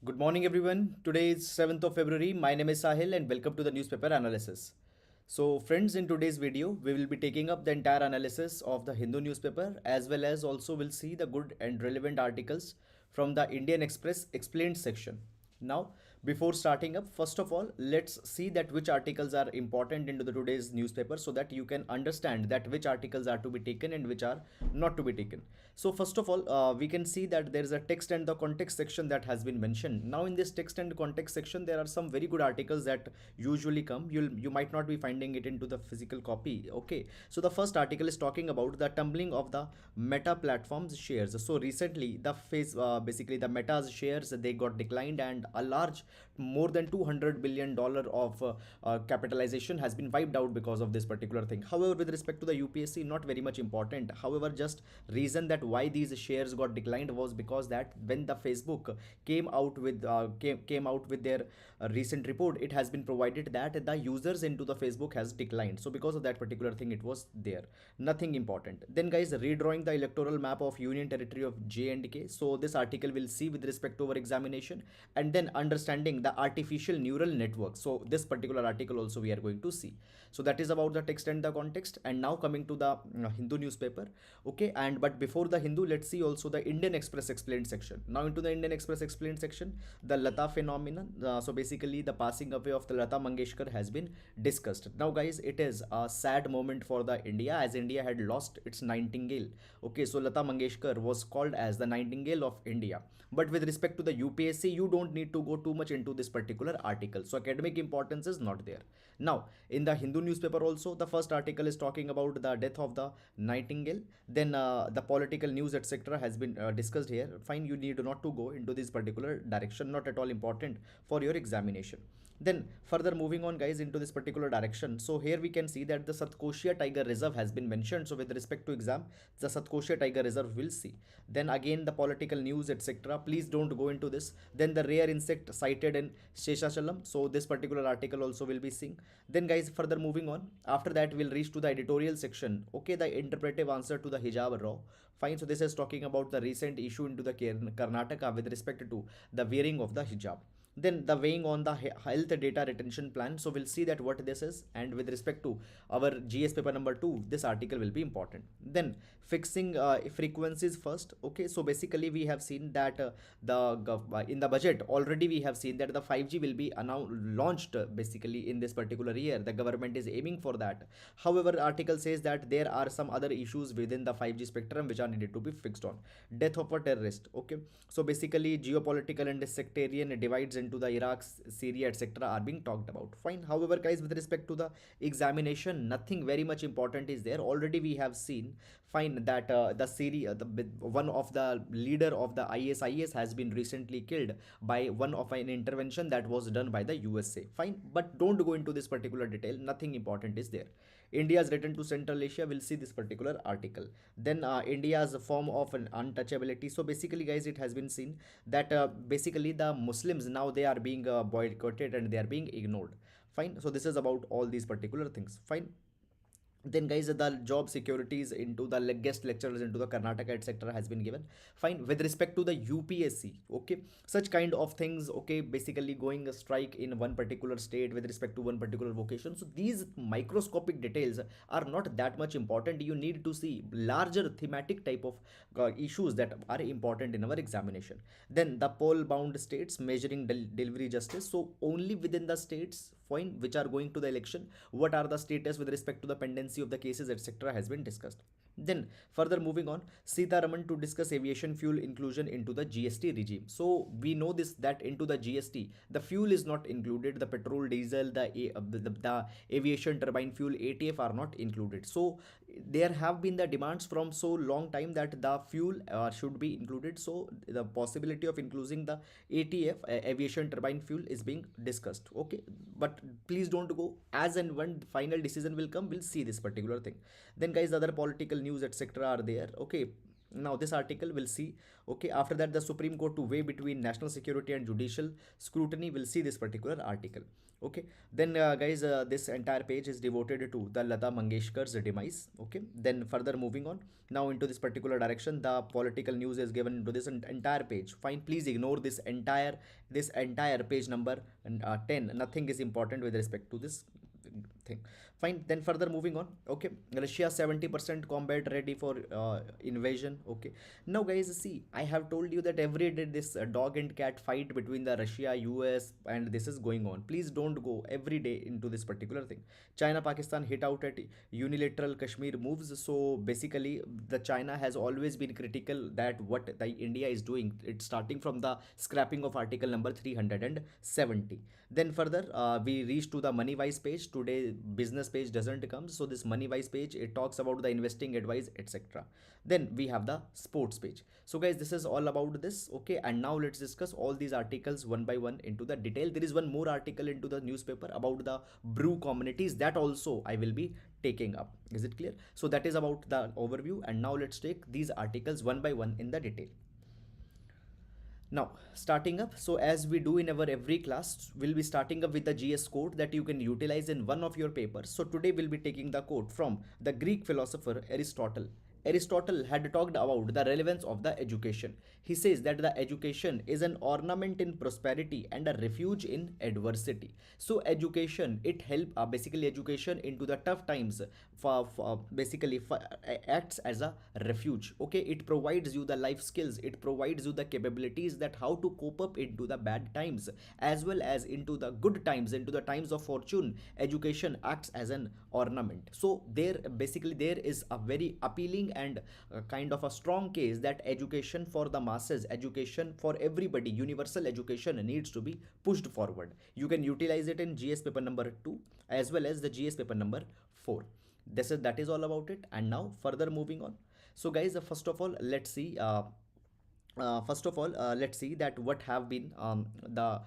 Good morning, everyone. Today is 7th of February. My name is Sahil, and welcome to the newspaper analysis. So, friends, in today's video, we will be taking up the entire analysis of the Hindu newspaper as well as also we'll see the good and relevant articles from the Indian Express explained section. Now, before starting up, first of all, let's see that which articles are important into the today's newspaper so that you can understand that which articles are to be taken and which are not to be taken. So first of all, we can see that there is a text and the context section that has been mentioned. Now in this text and context section, there are some very good articles that usually come. You might not be finding it into the physical copy. Okay, so the first article is talking about the tumbling of the Meta platforms shares. So recently, basically the Meta's shares they got declined, and a large more than $200 billion of capitalization has been wiped out because of this particular thing. However, with respect to the UPSC, not very much important. However, just reason that why these shares got declined was because that when the Facebook came out with their recent report, it has been provided that the users into the Facebook has declined. So because of that particular thing, it was there. Nothing important. Then guys, redrawing the electoral map of Union Territory of J&K. So this article will see with respect to our examination, and then understanding the artificial neural network. So this particular article also we are going to see. So that is about the text and the context. And now coming to the Hindu newspaper. Okay, and but before the Hindu, let's see also the Indian Express explained section. Now into the Indian Express explained section, the Lata phenomenon. So basically the passing away of the Lata Mangeshkar has been discussed. Now guys, it is a sad moment for the India, as India had lost its nightingale. Okay, so Lata Mangeshkar was called as the nightingale of India. But with respect to the UPSC, you don't need to go too much into this particular article, so academic importance is not there. Now in the Hindu newspaper also, the first article is talking about the death of the nightingale. Then the political news etc has been discussed here. Fine, you need not to go into this particular direction, not at all important for your examination. Then further moving on guys into this particular direction, so here we can see that the Satkosia tiger reserve has been mentioned. So with respect to exam, the Satkosia tiger reserve will see. Then again the political news etc, please don't go into this. Then the rare insect cited in Seshachalam, so this particular article also will be seeing. Then guys, further moving on, after that we'll reach to the editorial section. Okay, the interpretive answer to the hijab law. Fine, so this is talking about the recent issue into the Karnataka with respect to the wearing of the hijab. Then the weighing on the health data retention plan, so we'll see that what this is. And with respect to our GS paper number 2, this article will be important. Then fixing frequencies first. Okay, so basically we have seen that in the budget already we have seen that the 5G will be launched basically in this particular year. The government is aiming for that. However, article says that there are some other issues within the 5G spectrum which are needed to be fixed on. Death of a terrorist. Okay, so basically geopolitical and sectarian divides into the Iraq, Syria etc are being talked about. Fine. However guys, with respect to the examination, nothing very much important is there. Already we have seen, fine, that the Syria, one of the leader of the IS has been recently killed by one of an intervention that was done by the USA. Fine, but don't go into this particular detail. Nothing important is there. India's return to Central Asia, will see this particular article. Then India's form of an untouchability. So basically guys, it has been seen that basically the Muslims now they are being boycotted and they are being ignored. Fine, so this is about all these particular things. Fine. Then guys, the job securities into the guest lecturers into the Karnataka etc has been given. Fine, with respect to the UPSC, okay, such kind of things. Okay, basically going a strike in one particular state with respect to one particular vocation, so these microscopic details are not that much important. You need to see larger thematic type of issues that are important in our examination. Then the poll bound states measuring delivery justice, so only within the states, fine, which are going to the election, what are the status with respect to the pendency of the cases etc has been discussed. Then further moving on, Raman to discuss aviation fuel inclusion into the GST regime. So we know this that into the GST the fuel is not included. The petrol, diesel, the aviation turbine fuel ATF are not included. So there have been the demands from so long time that the fuel should be included. So the possibility of including the ATF, aviation turbine fuel, is being discussed. Okay, but please don't go. As and when final decision will come, we'll see this particular thing. Then guys, other political news etc are there. Okay, Now this article will see, okay, after that the Supreme Court to weigh between national security and judicial scrutiny will see this particular article. Okay, then guys, this entire page is devoted to the Lata Mangeshkar's demise. Okay, then further moving on now into this particular direction, the political news is given into this entire page. Fine, please ignore this entire page number 10. Nothing is important with respect to this thing. Fine, then further moving on. Okay, Russia 70% combat ready for invasion. Okay, now guys, see, I have told you that every day this dog and cat fight between the Russia, US, and this is going on. Please don't go every day into this particular thing. China Pakistan hit out at unilateral Kashmir moves. So basically the China has always been critical that what the India is doing. It's starting from the scrapping of article number 370. Then further we reach to the money wise page. Today business page doesn't come, so this money wise page, it talks about the investing advice, etc. Then we have the sports page. So guys, this is all about this. Okay, and now let's discuss all these articles one by one into the detail. There is one more article into the newspaper about the brew communities, that also I will be taking up. Is it clear? So that is about the overview, and now let's take these articles one by one in the detail. Now, starting up, so as we do in our every class, we'll be starting up with the GS quote that you can utilize in one of your papers. So today we'll be taking the quote from the Greek philosopher Aristotle. Aristotle had talked about the relevance of the education. He says that the education is an ornament in prosperity and a refuge in adversity. So education, it help basically education into the tough times for basically acts as a refuge. Okay, it provides you the life skills, it provides you the capabilities that how to cope up into the bad times as well as into the good times, into the times of fortune. Education acts as an ornament. So there is a very appealing and kind of a strong case that education for the masses, education for everybody, universal education needs to be pushed forward. You can utilize it in GS paper number 2 as well as the GS paper number 4. That is all about it. And now further moving on. So guys, first of all, let's see that what have been the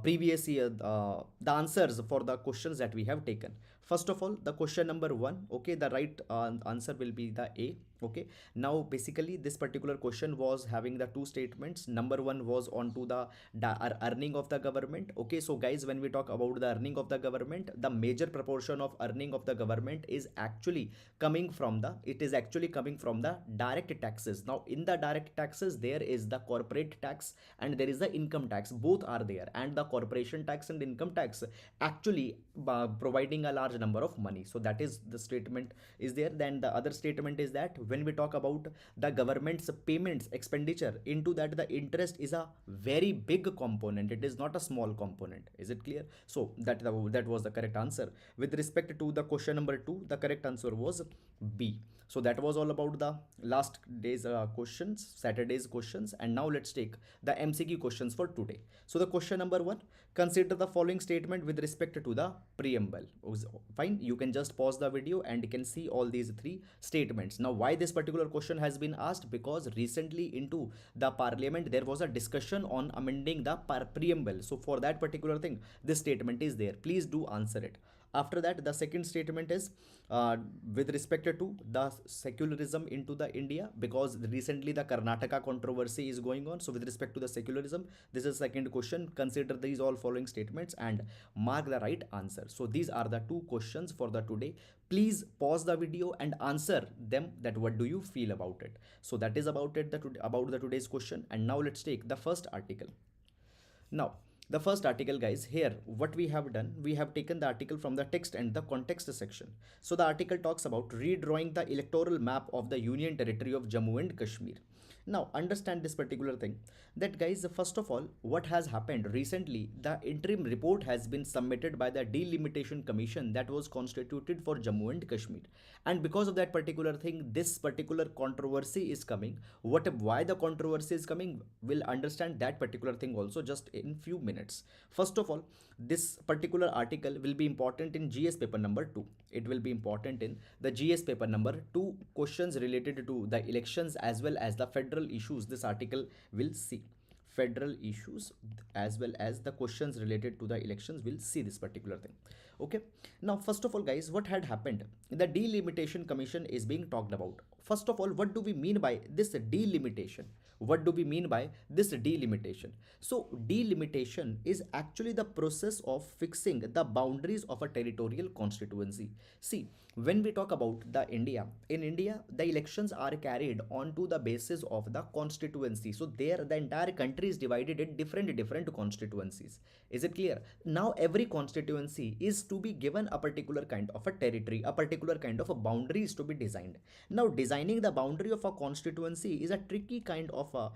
previous year the answers for the questions that we have taken. First of all, the question number 1, okay, the right answer will be the A. Okay, now basically this particular question was having the two statements. Number 1 was on to the earning of the government. Okay, so guys, when we talk about the earning of the government, the major proportion of earning of the government is actually coming from the direct taxes. Now in the direct taxes, there is the corporate tax and there is the income tax. Both are there, and the corporation tax and income tax actually providing a large number of money. So that is the statement is there. Then the other statement is that when we talk about the government's payments expenditure, into that the interest is a very big component, it is not a small component. Is it clear? So that was the correct answer. With respect to the question number 2, the correct answer was B. So that was all about the last day's questions, Saturday's questions. And now let's take the MCQ questions for today. So the question number 1, consider the following statement with respect to the preamble. Fine, you can just pause the video and you can see all these three statements. Now why this particular question has been asked? Because recently into the parliament there was a discussion on amending the preamble. So for that particular thing, this statement is there. Please do answer it. After that, the second statement is with respect to the secularism into the India, because recently the Karnataka controversy is going on. So with respect to the secularism, this is second question. Consider these all following statements and mark the right answer. So these are the two questions for the today. Please pause the video and answer them, that what do you feel about it. So that is about it, about the today's question. And now let's take the first article. Now the first article, guys, here what we have done, we have taken the article from the text and the context section. So the article talks about redrawing the electoral map of the Union Territory of Jammu and Kashmir. Now understand this particular thing, that guys, first of all, what has happened recently, the interim report has been submitted by the delimitation commission that was constituted for Jammu and Kashmir. And because of that particular thing, this particular controversy is coming. Why the controversy is coming, we'll understand that particular thing also just in few minutes. First of all, this particular article will be important in GS paper number 2. It will be important in the GS paper number 2, questions related to the elections as well as the federal issues. This article will see. federal issues as well as the questions related to the elections. We'll see this particular thing. Okay, now first of all guys, what had happened? The delimitation commission is being talked about. First of all, what do we mean by this delimitation? What do we mean by this delimitation? So delimitation is actually the process of fixing the boundaries of a territorial constituency. See, when we talk about the India, in India the elections are carried on to the basis of the constituency. So there the entire country is divided in different constituencies. Is it clear? Now every constituency is to be given a particular kind of a territory, a particular kind of a boundary is to be designed. Now designing the boundary of a constituency is a tricky kind of a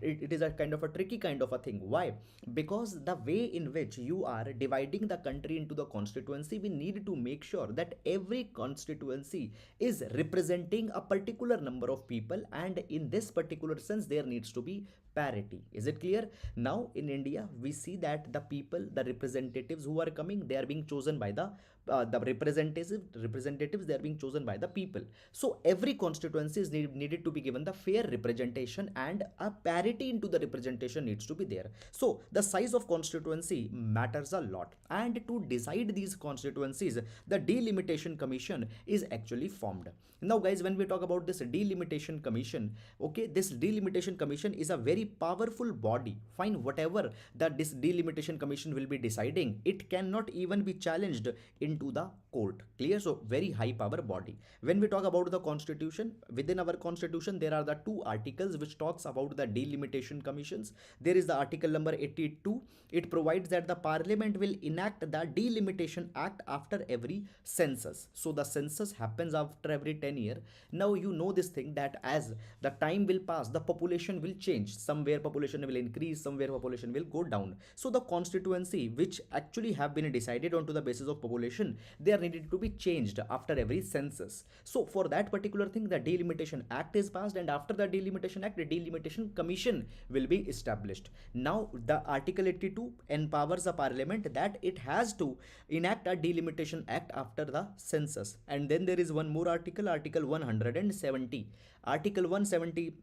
it is a kind of a tricky kind of a thing. Why? Because the way in which you are dividing the country into the constituency, we need to make sure that every constituency is representing a particular number of people, and in this particular sense there needs to be parity. Is it clear? Now in India we see that the people, the representatives who are coming, they are being chosen by the representatives, they are being chosen by the people. So every constituency is needed to be given the fair representation, and a parity into the representation needs to be there. So the size of constituency matters a lot, and to decide these constituencies the delimitation commission is actually formed. Now guys, when we talk about this delimitation commission, okay, this delimitation commission is a very powerful body. Fine, whatever that this delimitation commission will be deciding, it cannot even be challenged into the court. Clear? So very high power body. When we talk about the constitution, within our constitution there are the two articles which talks about the delimitation commissions. There is the article number 82. It provides that the parliament will enact the delimitation act after every census. So the census happens after every 10 years. Now you know this thing that as the time will pass, the population will change. Somewhere population will increase, somewhere population will go down. So the constituency which actually have been decided onto the basis of population, they are needed to be changed after every census. So for that particular thing, the delimitation act is passed, and after the delimitation act, the delimitation commission will be established. Now the article 82 empowers the parliament that it has to enact a delimitation act after the census. And then there is one more article, article 170. Article 170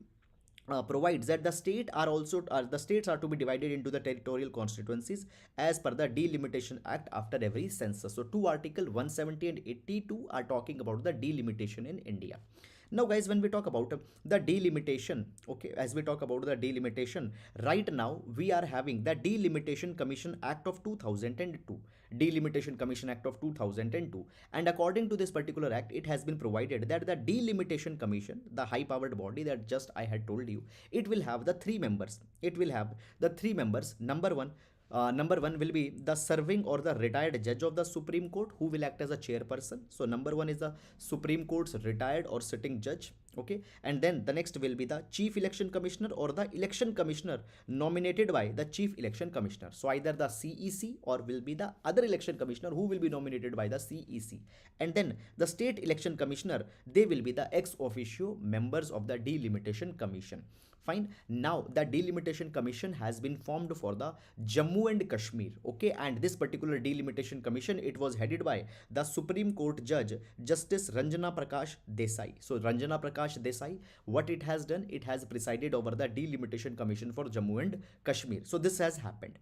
provides that the states are to be divided into the territorial constituencies as per the delimitation act after every census. So two article 170 and 82 are talking about the delimitation in India. Now guys, when we talk about the delimitation, okay, as we talk about the delimitation, right now we are having the Delimitation Commission Act of 2002, Delimitation Commission Act of 2002, and according to this particular act, it has been provided that the Delimitation Commission, the high powered body that just I had told you, it will have the three members. It will have the three members. Number one will be the serving or the retired judge of the Supreme Court, who will act as a chairperson. So number one is the Supreme Court's retired or sitting judge. Okay, and then the next will be the Chief Election Commissioner or the Election Commissioner nominated by the Chief Election Commissioner. So either the CEC or will be the other Election Commissioner who will be nominated by the CEC. And then the State Election Commissioner, they will be the ex officio members of the Delimitation Commission. Fine. Now the Delimitation Commission has been formed for the Jammu and Kashmir. Okay, and this particular Delimitation Commission, it was headed by the Supreme Court Judge Justice Ranjana Prakash Desai. So Ranjana Prakash Desai, what it has done, it has presided over the Delimitation Commission for Jammu and Kashmir. So this has happened.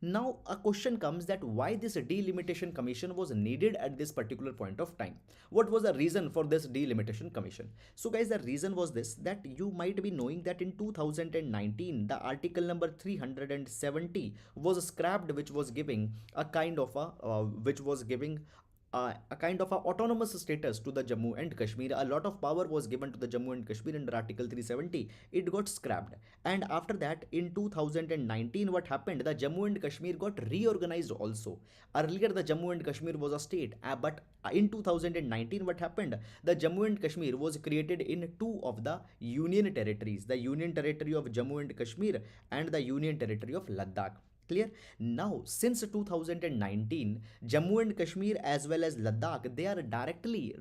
Now a question comes that why this delimitation commission was needed at this particular point of time. What was the reason for this delimitation commission? So guys, the reason was this, that you might be knowing that in 2019 the article number 370 was scrapped, which was giving a kind of a kind of a autonomous status to the Jammu and Kashmir. A lot of power was given to the Jammu and Kashmir under Article 370. It got scrapped. And after that, in 2019, what happened? The Jammu and Kashmir got reorganized also. Earlier, the Jammu and Kashmir was a state, but in 2019, what happened? The Jammu and Kashmir was created in two of the Union territories, the Union Territory of Jammu and Kashmir and the Union Territory of Ladakh. Clear? Now, since 2019, Jammu and Kashmir as well as Ladakh, they are directly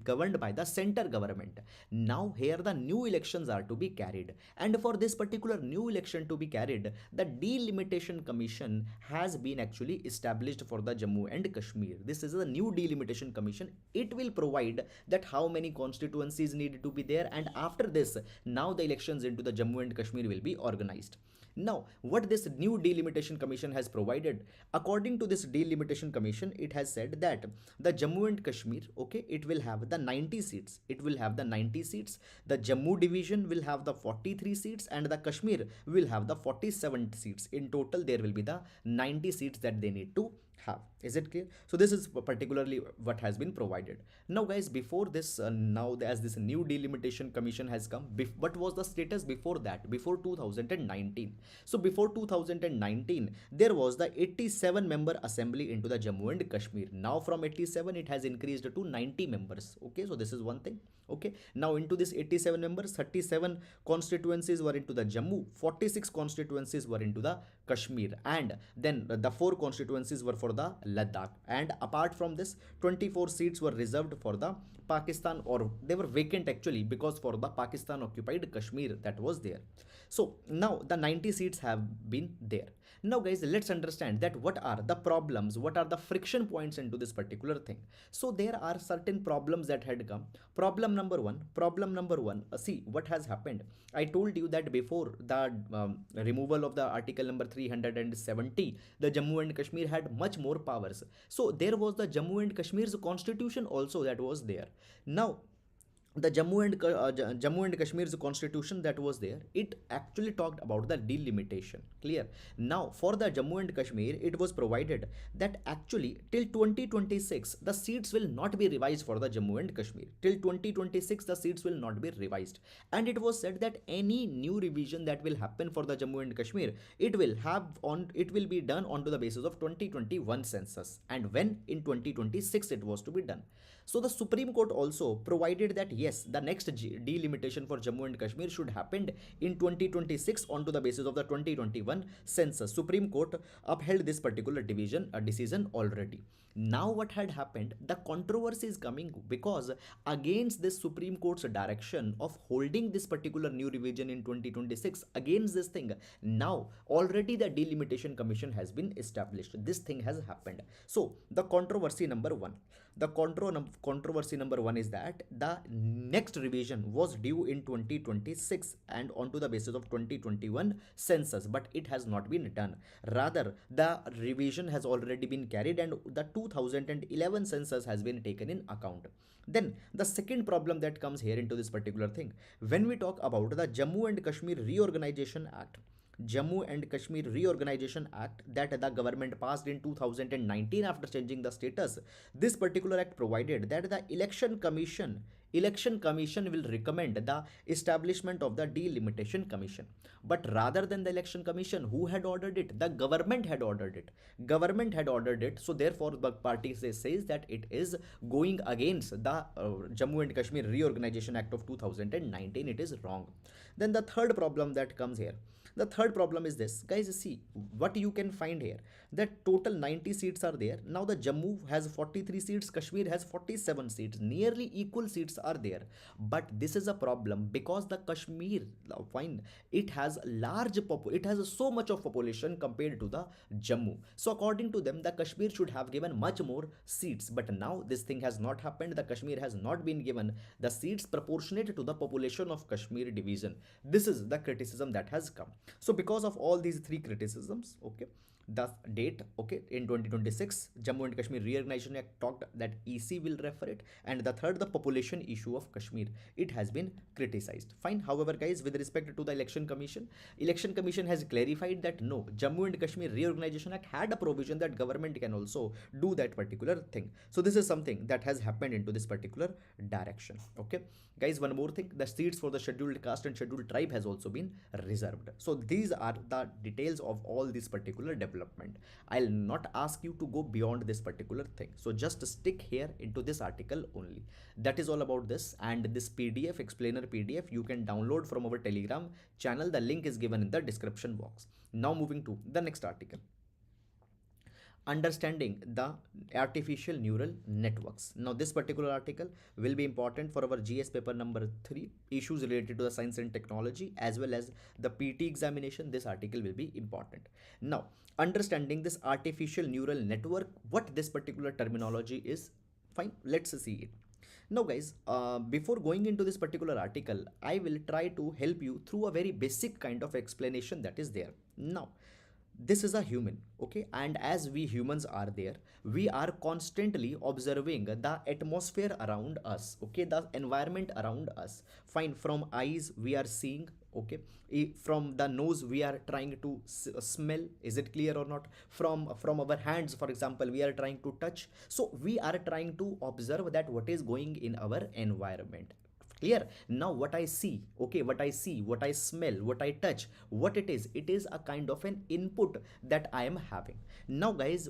governed by the center government. Now, here the new elections are to be carried. And for this particular new election to be carried, the Delimitation Commission has been actually established for the Jammu and Kashmir. This is a new Delimitation Commission. It will provide that how many constituencies need to be there. And after this, now the elections into the Jammu and Kashmir will be organized. Now, what this new delimitation commission has provided, according to this delimitation commission, it has said that the Jammu and Kashmir, okay, it will have the 90 seats. It will have the 90 seats. The Jammu division will have the 43 seats, and the Kashmir will have the 47 seats. In total, there will be the 90 seats that they need to have. Is it clear? So this is particularly what has been provided. Now guys, before this, now as this new delimitation commission has come, what was the status before that, before 2019? So before 2019, there was the 87 member assembly into the Jammu and Kashmir. Now from 87 it has increased to 90 members. Okay, so this is one thing. Okay, now into this 87 members, 37 constituencies were into the Jammu, 46 constituencies were into the Kashmir, and then the 4 constituencies were for the Ladakh. And apart from this, 24 seats were reserved for the Pakistan, or they were vacant actually, because for the Pakistan occupied Kashmir that was there. So now the 90 seats have been there. Now guys, let's understand that what are the problems, what are the friction points into this particular thing. So there are certain problems that had come. Problem number one, see what has happened. I told you that before the removal of the article number 370, the Jammu and Kashmir had much more powers. So there was the Jammu and Kashmir's constitution also that was there. Now the Jammu and Kashmir's constitution that was there, it actually talked about the delimitation. Clear? Now for the Jammu and Kashmir, it was provided that actually till 2026 the seats will not be revised for the Jammu and Kashmir. Till 2026 the seats will not be revised, and it was said that any new revision that will happen for the Jammu and Kashmir, it will be done onto the basis of 2021 census, and when in 2026 it was to be done. So the Supreme Court also provided that yes, the next delimitation for Jammu and Kashmir should happen in 2026 onto the basis of the 2021 census. Supreme Court upheld this particular decision already. Now what had happened, the controversy is coming because against this Supreme Court's direction of holding this particular new revision in 2026, against this thing, now already the delimitation commission has been established. This thing has happened. So the controversy number one, is that the next revision was due in 2026 and onto the basis of 2021 census, but it has not been done. Rather, the revision has already been carried and the 2011 census has been taken in account. Then the second problem that comes here into this particular thing, when we talk about the Jammu and Kashmir Reorganization Act, that the government passed in 2019 after changing the status. This particular act provided that the election commission will recommend the establishment of the delimitation commission. But rather than the election commission, who had ordered it? The government had ordered it. So therefore the party says that it is going against the Jammu and Kashmir Reorganization Act of 2019. It is wrong. Then the third problem that comes here, the third problem is this. Guys, see what you can find here, that total 90 seats are there. Now the Jammu has 43 seats, Kashmir has 47 seats, nearly equal seats are there. But this is a problem because the Kashmir, fine, it has so much of population compared to the Jammu. So according to them, the Kashmir should have given much more seats, but now this thing has not happened. The Kashmir has not been given the seats proportionate to the population of Kashmir division. This is the criticism that has come. So because of all these three criticisms, okay, the date, okay, in 2026 Jammu and Kashmir Reorganization Act talked that EC will refer it, and the third, the population issue of Kashmir, it has been criticized. Fine. However guys, with respect to the election commission has clarified that no, Jammu and Kashmir Reorganization Act had a provision that government can also do that particular thing. So this is something that has happened into this particular direction. Okay guys, one more thing, the seats for the scheduled caste and scheduled tribe has also been reserved. So these are the details of all this particular development. I'll not ask you to go beyond this particular thing, so just stick here into this article only. That is all about this, and this PDF, explainer PDF, you can download from our Telegram channel. The link is given in the description box. Now moving to the next article, understanding the artificial neural networks. Now this particular article will be important for our GS paper number 3, issues related to the science and technology, as well as the PT examination. This article will be important. Now understanding this artificial neural network, what this particular terminology is, fine, let's see it. Now guys, before going into this particular article, I will try to help you through a very basic kind of explanation that is there. Now, this is a human, okay, and as we humans are there, we are constantly observing the atmosphere around us, okay, the environment around us. Fine, from eyes we are seeing, okay, from the nose we are trying to smell, is it clear or not? From our hands, for example, we are trying to touch. So we are trying to observe that what is going in our environment. Clear? Now what I see, okay, what I see, what I smell, what I touch, what it is a kind of an input that I am having. Now guys,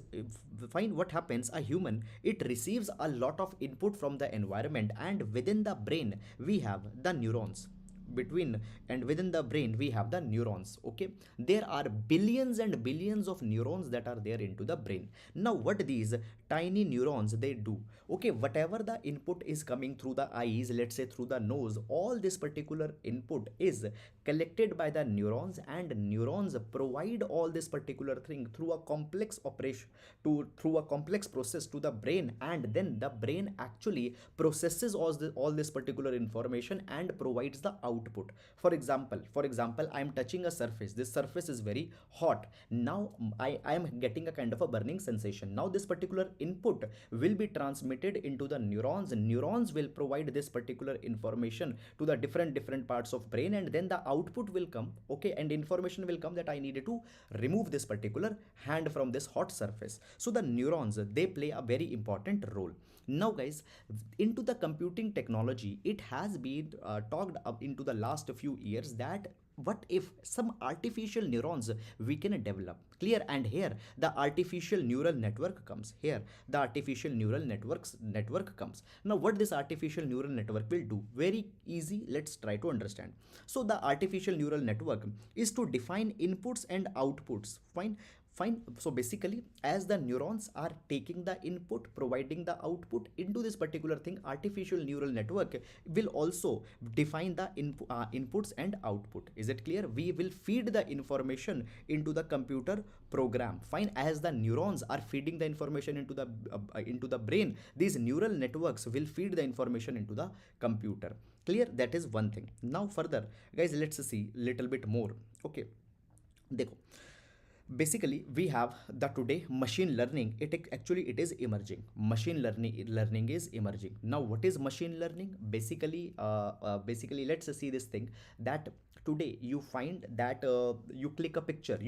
find what happens. A human, it receives a lot of input from the environment, and within the brain we have the neurons. Between and within the brain we have the neurons, okay. There are billions and billions of neurons that are there into the brain. Now what these tiny neurons they do, okay, whatever the input is coming through the eyes, let's say through the nose, all this particular input is collected by the neurons, and neurons provide all this particular thing through a complex operation, to through a complex process to the brain, and then the brain actually processes all this particular information and provides the output. For example, I am touching a surface. This surface is very hot. Now I am getting a kind of a burning sensation. Now this particular input will be transmitted into the neurons. Neurons will provide this particular information to the different parts of brain, and then the output will come, okay, and information will come that I needed to remove this particular hand from this hot surface. So the neurons, they play a very important role. Now guys, into the computing technology, it has been talked up into the last few years that what if some artificial neurons we can develop. Clear? And here the artificial neural network comes. Here the artificial neural network comes. Now what this artificial neural network will do, very easy, let's try to understand. So the artificial neural network is to define inputs and outputs. Fine. So basically, as the neurons are taking the input, providing the output into this particular thing, artificial neural network will also define the inputs and output. Is it clear? We will feed the information into the computer program. Fine. As the neurons are feeding the information into the brain, these neural networks will feed the information into the computer. Clear? That is one thing. Now further, guys, let's see little bit more. Okay. देखो, basically we have the today machine learning. It is emerging. Machine learning is emerging. Now what is machine learning? Basically let's see this thing that today you find that you click a picture,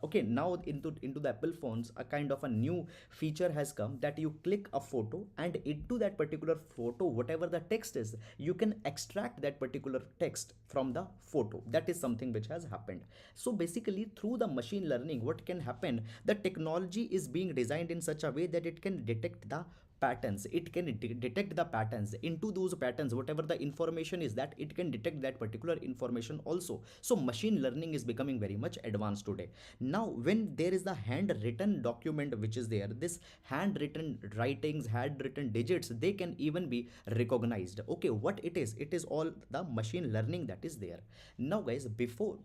okay, now into the Apple phones a kind of a new feature has come that you click a photo, and into that particular photo, whatever the text is, you can extract that particular text from the photo. That is something which has happened. So basically through the machine learning, what can happen, the technology is being designed in such a way that it can detect the patterns. It can detect the patterns. Into those patterns, whatever the information is, that it can detect that particular information also. So machine learning is becoming very much advanced today. Now when there is the handwritten document which is there, this handwritten writings, handwritten digits, they can even be recognized. Okay, what it is all the machine learning that is there. Now guys, before,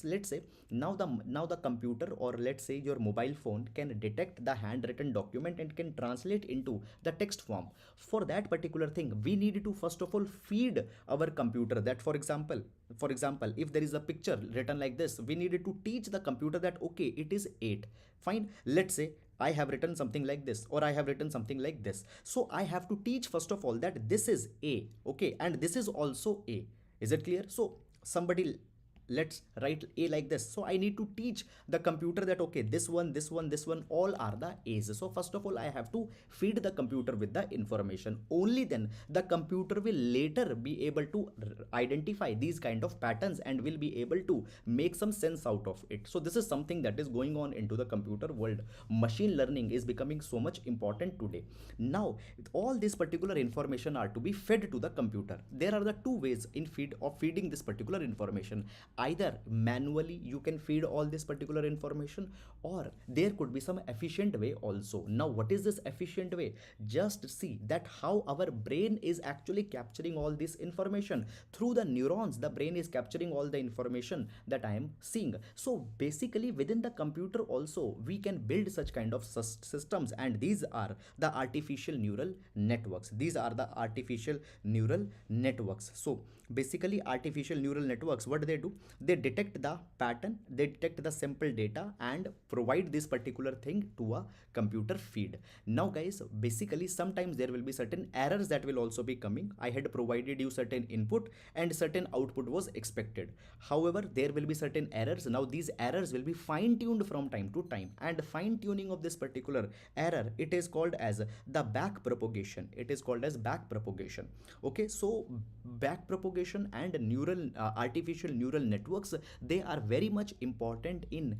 let's say now the computer, or let's say your mobile phone, can detect the handwritten document and can translate into the text form. For that particular thing, we need to first of all feed our computer that, for example, if there is a picture written like this, we needed to teach the computer that okay, it is 8. Fine, let's say I have written something like this, or I have written something like this. So I have to teach first of all that this is A, okay, and this is also A. Is it clear? So somebody, let's write A like this. So I need to teach the computer that okay, this one, all are the A's. So first of all, I have to feed the computer with the information. Only then the computer will later be able to identify these kind of patterns and will be able to make some sense out of it. So this is something that is going on into the computer world. Machine learning is becoming so much important today. Now all this particular information are to be fed to the computer. There are the two ways of feeding this particular information. either manually you can feed all this particular information, or there could be some efficient way also. Now what is this efficient way? Just see that how our brain is actually capturing all this information through the neurons. The brain is capturing all the information that I am seeing. So basically within the computer also we can build such kind of systems, and these are the artificial neural networks. These are the artificial neural networks. So basically artificial neural networks, what do? They detect the pattern, they detect the sample data and provide this particular thing to a computer feed. Now guys, basically sometimes there will be certain errors that will also be coming. I had provided you certain input and certain output was expected. However, there will be certain errors. Now these errors will be fine tuned from time to time, and fine tuning of this particular error, it is called as the back propagation. It is called as back propagation. Okay, so back propagation and neural artificial neural networks, they are very much important in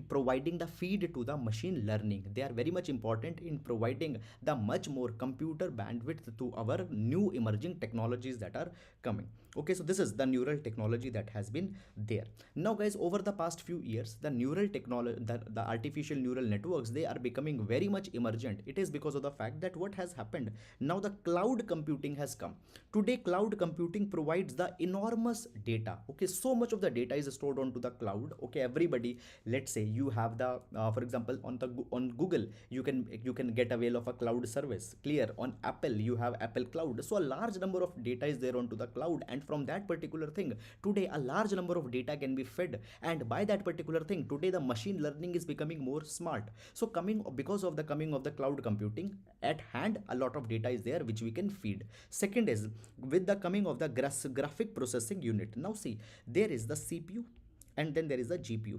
providing the feed to the machine learning. They are very much important in providing the much more computer bandwidth to our new emerging technologies that are coming. Okay, so this is the neural technology that has been there. Now guys, over the past few years, the neural technology, the artificial neural networks, they are becoming very much emergent. It is because of the fact that what has happened, now the cloud computing has come. Today cloud computing provides the enormous data. Okay, so much of the data is stored onto the cloud. Okay, everybody, let's say you have the for example on Google, you can get avail of a cloud service. Clear, on Apple you have Apple Cloud. So a large number of data is there onto the cloud, and from that particular thing today a large number of data can be fed, and by that particular thing today the machine learning is becoming more smart. So coming because of the coming of the cloud computing, at hand a lot of data is there which we can feed. Second is with the coming of the graphic processing unit. Now see, there is the CPU and then there is the GPU.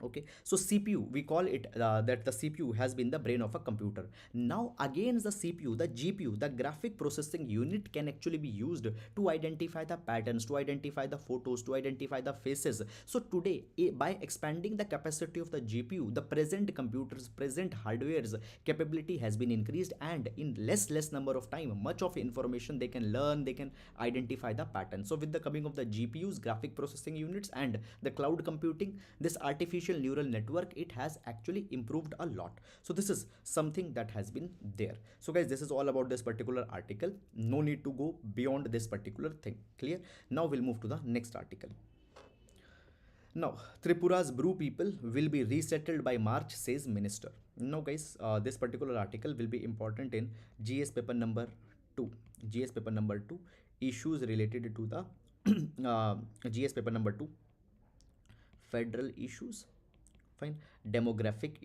Okay, so CPU, we call it that the CPU has been the brain of a computer. Now against the CPU, the GPU, the graphic processing unit, can actually be used to identify the patterns, to identify the photos, to identify the faces. So today, by expanding the capacity of the GPU, the present computers, present hardware's capability has been increased, and in less number of time, much of information they can learn, they can identify the pattern. So with the coming of the GPUs, graphic processing units, and the cloud computing, this artificial neural network, it has actually improved a lot. So this is something that has been there. So guys, this is all about this particular article. No need to go beyond this particular thing. Clear? Now we'll move to the next article. Now, Tripura's Bru people will be resettled by March, says minister. Now guys, this particular article will be important in GS paper number 2. GS paper number 2, issues related to the GS paper number 2, federal issues. Fine. Demographic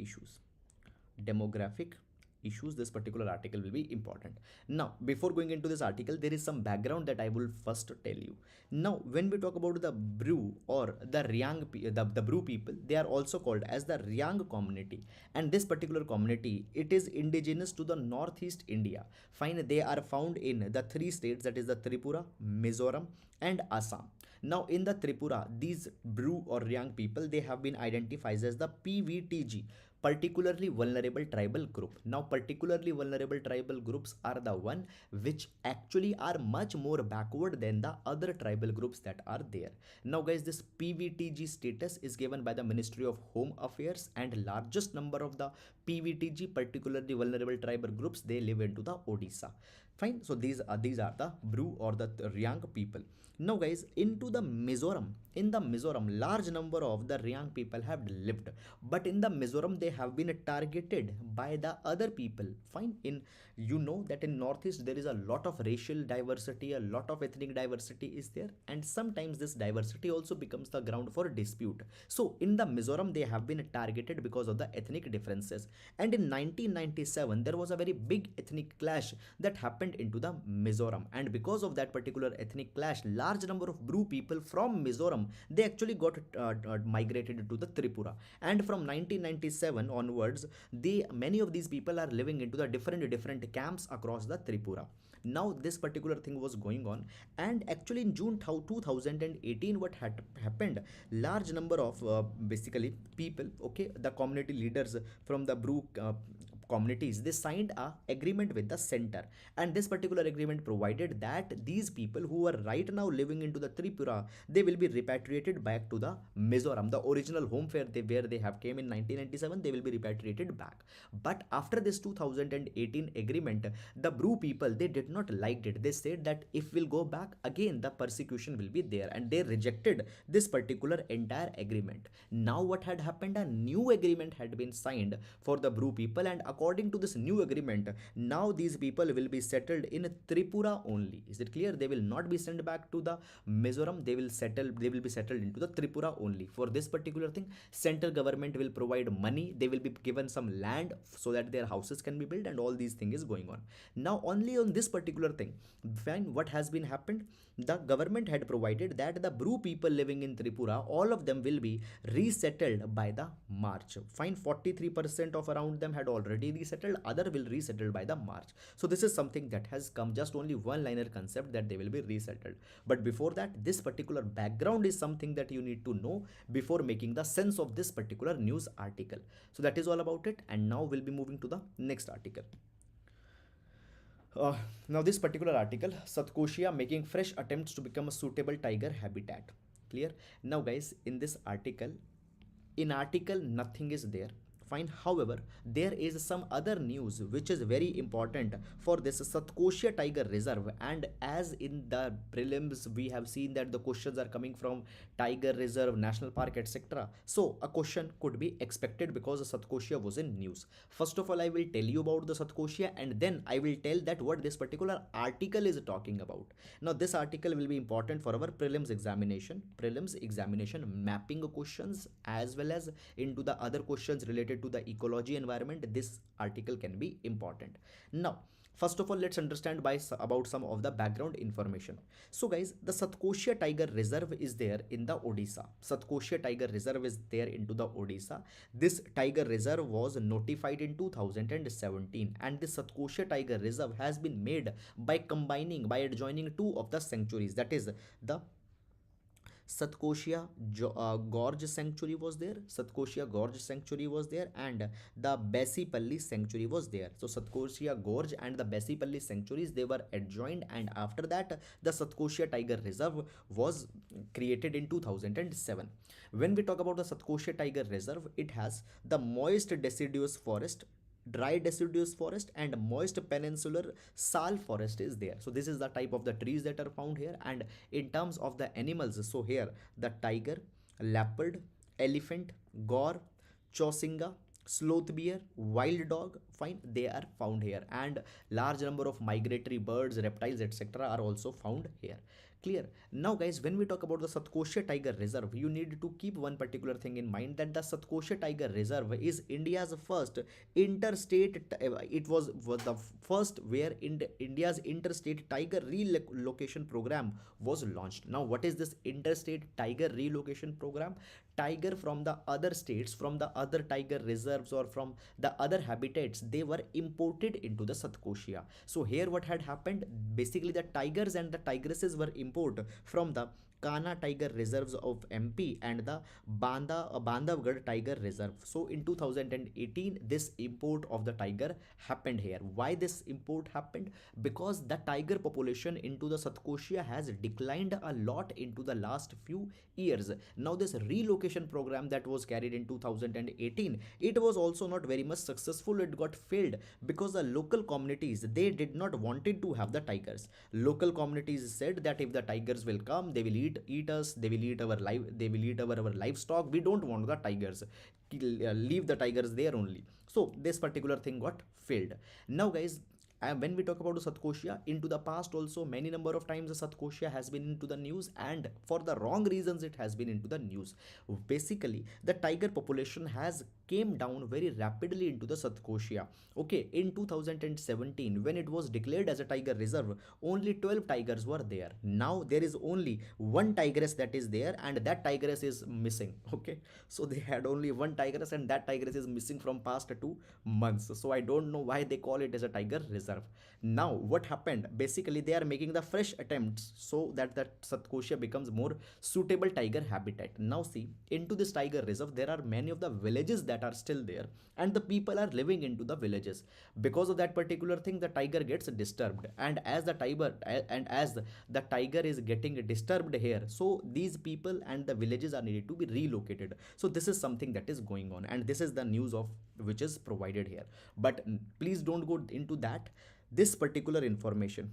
issues, this particular article will be important. Now before going into this article, there is some background that I will first tell you. Now when we talk about the Bru or the Ryang, the Bru people, they are also called as the Ryang community, and this particular community, it is indigenous to the northeast India. Fine. They are found in the 3 states, that is the Tripura, Mizoram and Assam. Now in the Tripura, these Bru or Ryang people, they have been identified as the PVTG, particularly vulnerable tribal group. Now particularly vulnerable tribal groups are the one which actually are much more backward than the other tribal groups that are there. Now guys, this PVTG status is given by the Ministry of Home Affairs, and largest number of the PVTG, particularly vulnerable tribal groups, they live into the Odisha. Fine. So these are the Bru or the Ryang people. Now guys, into the Mizoram, in the Mizoram, large number of the Ryang people have lived, but in the Mizoram they have been targeted by the other people. Fine. In, you know that in northeast there is a lot of racial diversity, a lot of ethnic diversity is there, and sometimes this diversity also becomes the ground for dispute. So in the Mizoram they have been targeted because of the ethnic differences, and in 1997 there was a very big ethnic clash that happened into the Mizoram, and because of that particular ethnic clash, large number of Bru people from Mizoram, they actually got migrated to the Tripura, and from 1997 onwards, many of these people are living into the different camps across the Tripura. Now this particular thing was going on, and actually in June 2018, what had happened, large number of basically people, okay, the community leaders from the Bru communities, they signed a agreement with the center, and this particular agreement provided that these people who are right now living into the Tripura, they will be repatriated back to the Mizoram, the original home where they have came in 1997. They will be repatriated back. But after this 2018 agreement, the Bru people, they did not like it. They said that if we'll go back again, the persecution will be there, and they rejected this particular entire agreement. Now what had happened, a new agreement had been signed for the Bru people, and according to this new agreement, now these people will be settled in Tripura only. Is it clear? They will not be sent back to the Mizoram. They will be settled into the Tripura only. For this particular thing, central government will provide money. They will be given some land so that their houses can be built, and all these things is going on. Now only on this particular thing, fine, what has been happened, the government had provided that the Bru people living in Tripura, all of them will be resettled by the March. Fine, 43% of around them had already resettled, other will resettle by the March. So this is something that has come, just only one liner concept that they will be resettled. But before that, this particular background is something that you need to know before making the sense of this particular news article. So that is all about it, and now we'll be moving to the next article. Now this particular article, Satkosia making fresh attempts to become a suitable tiger habitat. Clear? Now guys, in this article, nothing is there. Fine. However, there is some other news which is very important for this Satkosia Tiger Reserve. And as in the prelims, we have seen that the questions are coming from Tiger Reserve, National Park, etc. So a question could be expected because Satkosia was in news. First of all, I will tell you about the Satkosia, and then I will tell that what this particular article is talking about. Now, this article will be important for our prelims examination, mapping questions, as well as into the other questions related to the ecology environment. This article can be important. Now first of all, let's understand about some of the background information. So guys, the Satkosia Tiger Reserve is there in the Odisha. Satkosia Tiger Reserve is there into the Odisha. This Tiger Reserve was notified in 2017, and this Satkosia Tiger Reserve has been made by adjoining two of the sanctuaries, that is the Satkosia Gorge Sanctuary was there. And the Besipalli Sanctuary was there. So Satkosia Gorge and the Besipalli sanctuaries, they were adjoined, and after that the Satkosia Tiger Reserve was created in 2007. When we talk about the Satkosia Tiger Reserve, it has the moist deciduous forest, dry deciduous forest, and moist peninsular sal forest is there. So this is the type of the trees that are found here. And in terms of the animals, so here the tiger, leopard, elephant, gaur, chosinga, sloth bear, wild dog, fine, they are found here, and large number of migratory birds, reptiles, etc. are also found here. Clear? Now guys, when we talk about the Satkosia Tiger Reserve, you need to keep one particular thing in mind, that the Satkosia Tiger Reserve is India's first interstate, it was the first where India's interstate tiger relocation program was launched. Now what is this interstate tiger relocation program? Tiger from the other states, from the other tiger reserves, or from the other habitats, they were imported into the Satkosia. So here what had happened, basically the tigers and the tigresses were imported from the Kana Tiger Reserves of MP and the Bandhavgarh Tiger Reserve. So in 2018, this import of the tiger happened here. Why this import happened? Because the tiger population into the Satkosia has declined a lot into the last few years. Now this relocation program that was carried in 2018, it was also not very much successful. It got failed because the local communities, they did not wanted to have the tigers. Local communities said that if the tigers will come, they will eat us, they will eat our livestock. We don't want the tigers. Leave the tigers there only. So this particular thing got failed. Now guys, when we talk about the Satkosia, into the past also many number of times the Satkosia has been into the news, and for the wrong reasons it has been into the news. Basically the tiger population has came down very rapidly into the Satkosia. Okay, in 2017, when it was declared as a tiger reserve, only 12 tigers were there. Now there is only one tigress that is there, and that tigress is missing. Okay, so they had only one tigress, and that tigress is missing from past 2 months. So I don't know why they call it as a tiger reserve. reserve. Now what happened, basically they are making the fresh attempts so that that Satkosia becomes more suitable tiger habitat. Now see, into this tiger reserve there are many of the villages that are still there, and the people are living into the villages. Because of that particular thing, the tiger gets disturbed, and as the tiger is getting disturbed here, so these people and the villages are needed to be relocated. So this is something that is going on, and this is the news of which is provided here. But please don't go into that. This particular information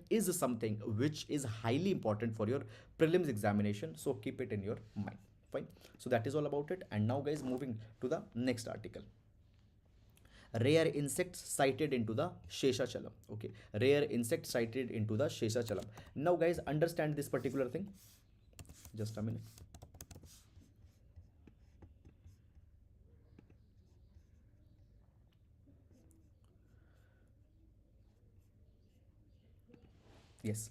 is something which is highly important for your prelims examination, so keep it in your mind. Fine. So that is all about it. And now guys, moving to the next article. Rare insects cited into the Seshachalam. Okay, rare insect cited into the Seshachalam. Now guys, understand this particular thing. Just a minute. Yes.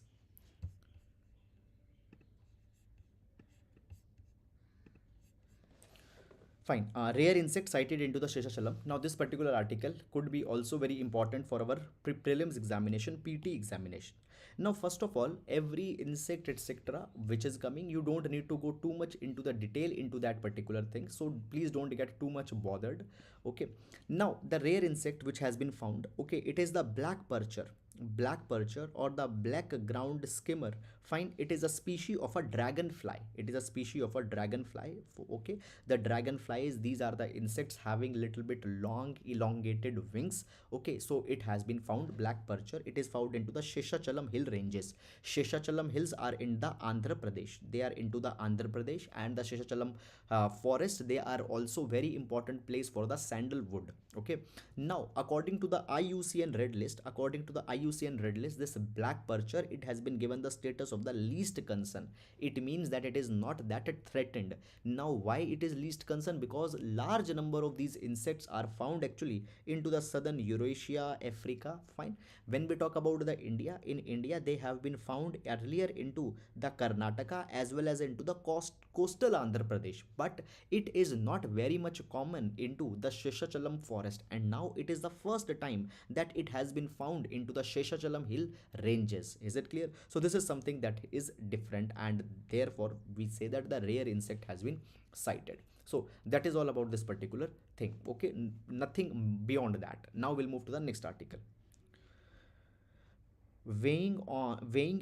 Fine. Rare insect cited into the Seshachalam. Now, this particular article could be also very important for our prelims examination, PT examination. Now, first of all, every insect, etc., which is coming, you don't need to go too much into the detail into that particular thing. So, please don't get too much bothered. Okay. Now, the rare insect which has been found, okay, it is the black percher or the black ground skimmer. Fine, it is a species of a dragonfly. Okay, the dragonflies, these are the insects having little bit long elongated wings. Okay, so it has been found, black percher. It is found into the Seshachalam hill ranges. Seshachalam hills are in the Andhra Pradesh. They are into the Andhra Pradesh, and the Seshachalam forest, they are also very important place for the sandalwood. Okay, now according to the IUCN red list, this black percher, it has been given the status of the least concern. It means that it is not that threatened. Now why it is least concern? Because large number of these insects are found actually into the southern Eurasia, Africa. Fine. When we talk about the India, in India they have been found earlier into the Karnataka as well as into the coastal Andhra Pradesh, but it is not very much common into the Seshachalam forest, and now it is the first time that it has been found into the Seshachalam hill ranges. Is it clear? So this is something that is different, and therefore we say that the rare insect has been cited. So that is all about this particular thing. Okay, nothing beyond that. Now we'll move to the next article. Weighing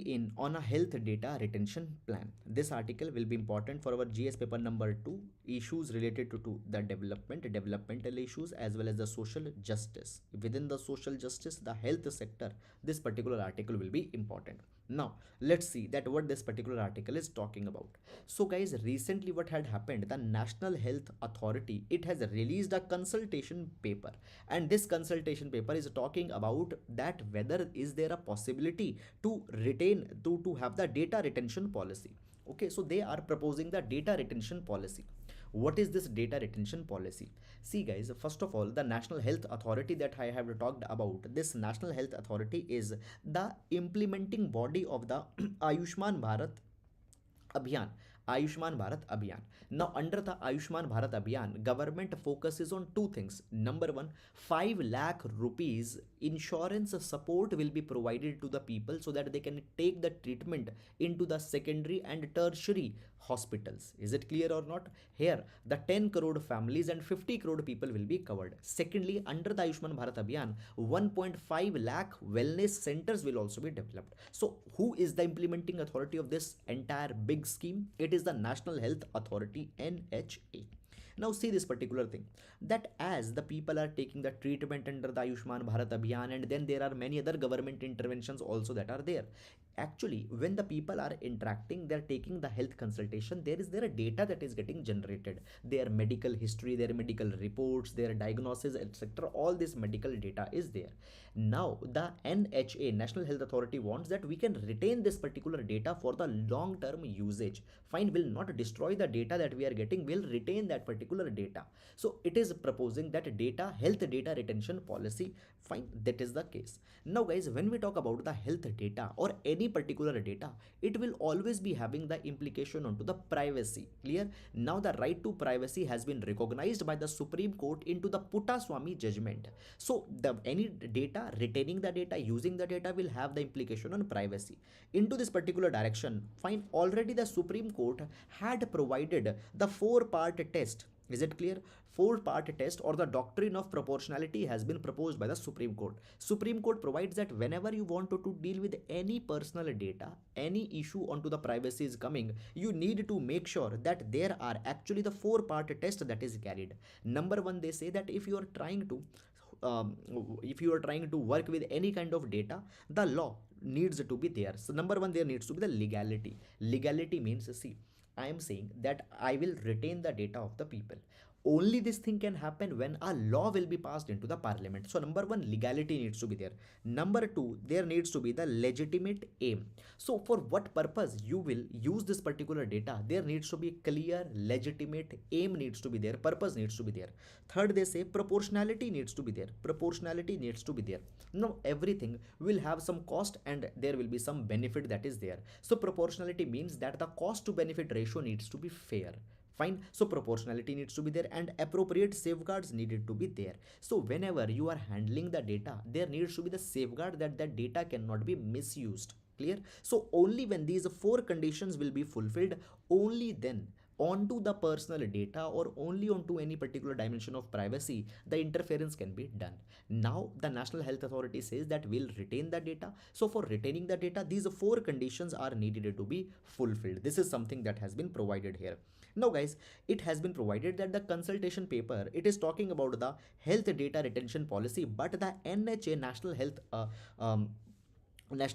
in on a health data retention plan. This article will be important for our GS paper number 2, issues related to the developmental issues as well as the social justice. Within the social justice, the health sector, this particular article will be important. Now let's see that what this particular article is talking about. So guys, recently what had happened, the National Health Authority, it has released a consultation paper, and this consultation paper is talking about that whether is there a possibility to have the data retention policy. Okay, so they are proposing the data retention policy. What is this data retention policy? See guys, first of all, the National Health Authority that I have talked about, this National Health Authority is the implementing body of the Ayushman Bharat Abhiyan. Ayushman Bharat Abhiyan. Now, under the Ayushman Bharat Abhiyan, government focuses on two things. Number one, 5 lakh rupees insurance support will be provided to the people so that they can take the treatment into the secondary and tertiary hospitals. Is it clear or not? Here, the 10 crore families and 50 crore people will be covered. Secondly, under the Ayushman Bharat Abhiyan, 1.5 lakh wellness centers will also be developed. So, who is the implementing authority of this entire big scheme? It is the National Health Authority, NHA. Now see this particular thing, that as the people are taking the treatment under the Ayushman Bharat Abhiyan, and then there are many other government interventions also that are there. Actually, when the people are interacting, they're taking the health consultation, there a data that is getting generated. Their medical history, their medical reports, their diagnosis, etc. All this medical data is there. Now, the NHA, National Health Authority, wants that we can retain this particular data for the long-term usage. Fine, will not destroy the data that we are getting, will retain that particular data. So, it is proposing that health data retention policy. Fine, that is the case. Now, guys, when we talk about the health data or any particular data, it will always be having the implication onto the privacy. Clear? Now the right to privacy has been recognized by the Supreme Court into the Puttaswamy judgment. So the any data, retaining the data, using the data will have the implication on privacy. Into this particular direction, fine, already the Supreme Court had provided the four-part test. Is it clear? Four-part test or the doctrine of proportionality has been proposed by the Supreme Court. Supreme Court provides that whenever you want to deal with any personal data, any issue onto the privacy is coming, you need to make sure that there are actually the four-part test that is carried. Number one, they say that if you are trying to work with any kind of data, the law needs to be there. So number one, there needs to be the legality. Legality means, see, I am saying that I will retain the data of the people. Only this thing can happen when a law will be passed into the parliament. So number one, legality needs to be there. Number two, there needs to be the legitimate aim. So for what purpose you will use this particular data, there needs to be clear, legitimate aim needs to be there, purpose needs to be there. Third, they say proportionality needs to be there. Proportionality needs to be there. Now everything will have some cost and there will be some benefit that is there. So proportionality means that the cost to benefit ratio needs to be fair. Fine. So proportionality needs to be there and appropriate safeguards needed to be there. So whenever you are handling the data, there needs to be the safeguard that that data cannot be misused. Clear? So only when these four conditions will be fulfilled, only then onto the personal data or only onto any particular dimension of privacy, the interference can be done. Now the National Health Authority says that we'll retain the data. So for retaining the data, these four conditions are needed to be fulfilled. This is something that has been provided here. Now guys, it has been provided that the consultation paper, it is talking about the health data retention policy, but the NHA, National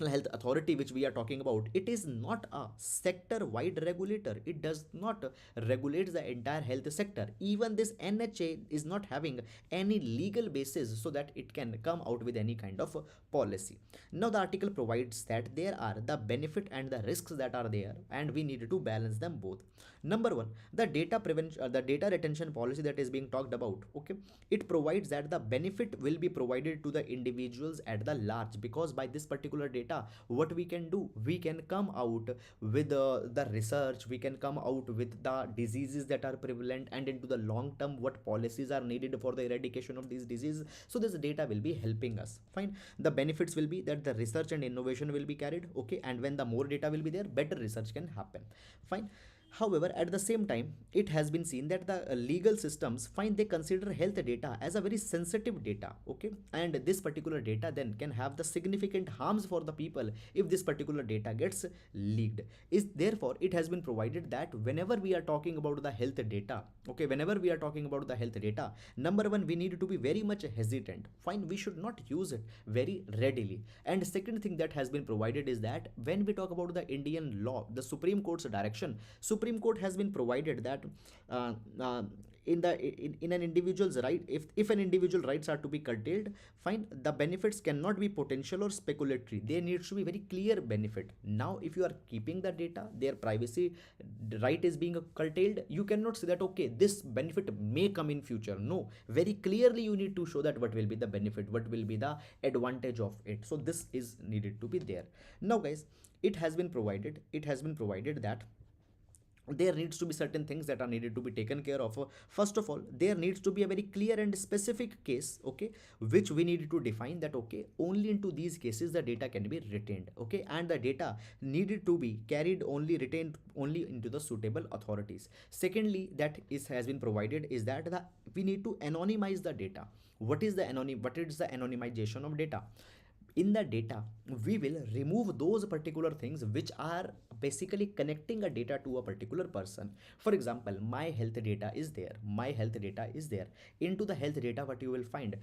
Health Authority, which we are talking about, it is not a sector wide regulator. It does not regulate the entire health sector. Even this NHA is not having any legal basis so that it can come out with any kind of policy. Now the article provides that there are the benefit and the risks that are there and we need to balance them both. Number one, the the data retention policy that is being talked about, okay, it provides that the benefit will be provided to the individuals at the large, because by this particular data, what we can do, we can come out with the research, we can come out with the diseases that are prevalent and into the long term what policies are needed for the eradication of these diseases. So this data will be helping us. Fine. The benefits will be that the research and innovation will be carried, okay, and when the more data will be there, better research can happen. Fine. However, at the same time, it has been seen that the legal systems find they consider health data as a very sensitive data, okay, and this particular data then can have the significant harms for the people if this particular data gets leaked. Is therefore it has been provided that whenever we are talking about the health data, okay, whenever we are talking about the health data, number one, we need to be very much hesitant. Fine, we should not use it very readily. And second thing that has been provided is that when we talk about the Indian law, the Supreme Court's direction, Supreme Court has been provided that uh, uh, in an individual's right, if an individual rights are to be curtailed, fine, the benefits cannot be potential or speculatory. There needs to be very clear benefit. Now if you are keeping the data, their privacy right is being curtailed, you cannot say that okay, this benefit may come in future. No, very clearly you need to show that what will be the benefit, what will be the advantage of it. So this is needed to be there. Now guys, it has been provided that there needs to be certain things that are needed to be taken care of. First of all, there needs to be a very clear and specific case, okay, which we need to define that okay, only into these cases the data can be retained, okay, and the data needed to be carried only, retained only into the suitable authorities. Secondly, that is has been provided is that we need to anonymize the data. What is the anonymization of data? In the data, we will remove those particular things which are basically connecting a data to a particular person. For example, my health data is there, into the health data, what you will find,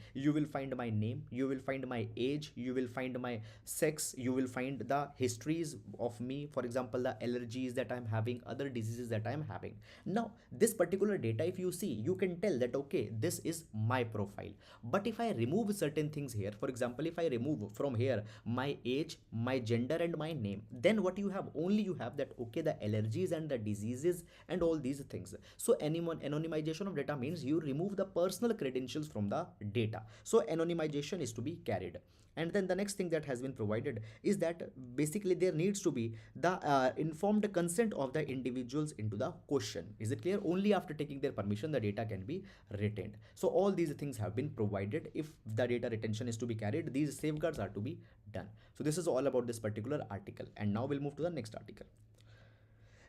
my name, you will find my age, you will find my sex, you will find the histories of me, for example the allergies that I'm having, other diseases that I'm having. Now this particular data, if you see, you can tell that okay, this is my profile. But if I remove certain things here, for example, if I remove from here my age, my gender and my name, then what you have, only you have that okay, the allergies and the diseases and all these things. So anonymization of data means you remove the personal credentials from the data. So anonymization is to be carried. And then the next thing that has been provided is that basically there needs to be the informed consent of the individuals into the question. Is it clear? Only after taking their permission the data can be retained. So all these things have been provided. If the data retention is to be carried, these safeguards are to be done. So this is all about this particular article. And now we'll move to the next article.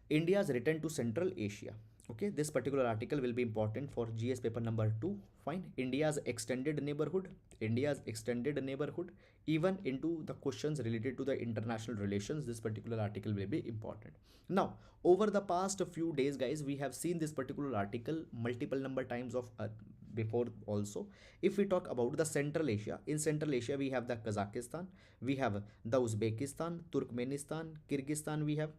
India's return to Central Asia. Okay, this particular article will be important for GS paper number 2. Fine. India's extended neighborhood. India's extended neighborhood. Even into the questions related to the international relations, this particular article will be important. Now, over the past few days, guys, we have seen this particular article multiple number times of before also. If we talk about the Central Asia, in Central Asia we have the Kazakhstan, we have the Uzbekistan, Turkmenistan, Kyrgyzstan we have,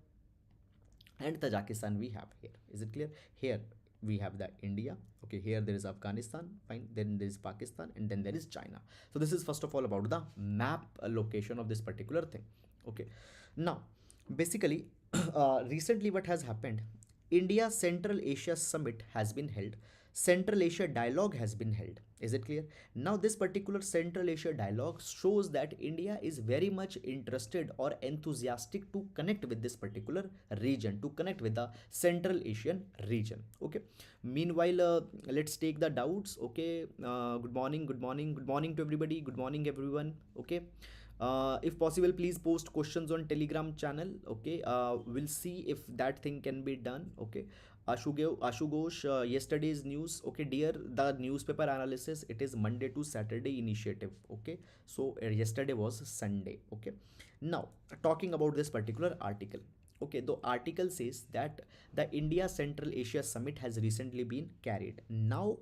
and Tajikistan we have here. Is it clear? Here we have the India. Okay, here there is Afghanistan. Fine. Then there is Pakistan, and then there is China. So this is first of all about the map location of this particular thing. Okay. Now, basically, recently what has happened? India Central Asia Summit has been held. Central Asia Dialogue has been held. Is it clear? Now, this particular Central Asia Dialogue shows that India is very much interested or enthusiastic to connect with this particular region, to connect with the Central Asian region. Okay. Meanwhile, let's take the doubts. Okay. Good morning, good morning, good morning to everybody. Good morning, everyone. Okay. If possible, please post questions on Telegram channel. Okay. We'll see if that thing can be done. Okay. Ashugosh, yesterday's news. Okay, dear, the newspaper analysis, it is Monday to Saturday initiative. Okay, so yesterday was Sunday. Okay, now talking about this particular article. Okay, the article says that the India Central Asia Summit has recently been carried. Now,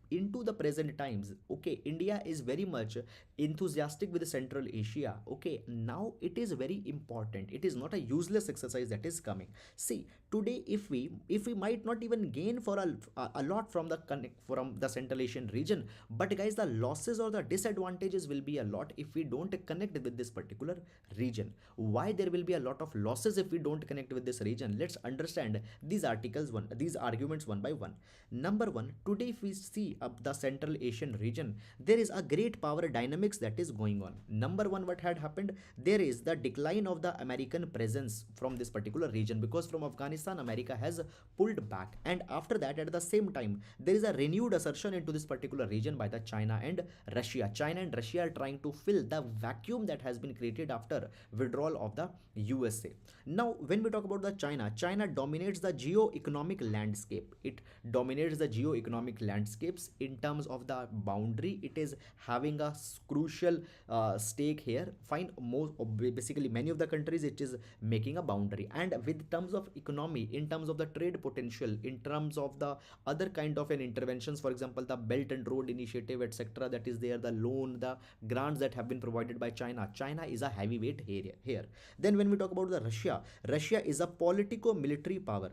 into the present times, okay, India is very much enthusiastic with Central Asia. Okay, now it is very important. It is not a useless exercise that is coming. See, today if we might not even gain for a lot from the Central Asian region, but guys, the losses or the disadvantages will be a lot if we don't connect with this particular region. Why there will be a lot of losses if we don't connect with this region? Let's understand these arguments one by one. Number one, today if we see the Central Asian region, there is a great power dynamics that is going on. Number one, what had happened? There is the decline of the American presence from this particular region, because from Afghanistan, America has pulled back. And after that, at the same time, there is a renewed assertion into this particular region by the China and Russia. China and Russia are trying to fill the vacuum that has been created after withdrawal of the USA. Now, when we talk about the China dominates the geo-economic landscape. It dominates the geo-economic landscapes in terms of the boundary. It is having a crucial stake here. Fine, basically many of the countries it is making a boundary, and with terms of economy, in terms of the trade potential, in terms of the other kind of an interventions, for example, the Belt and Road Initiative, etc., that is there, the loan, the grants that have been provided by China is a heavyweight here. Then when we talk about the Russia is a politico-military power.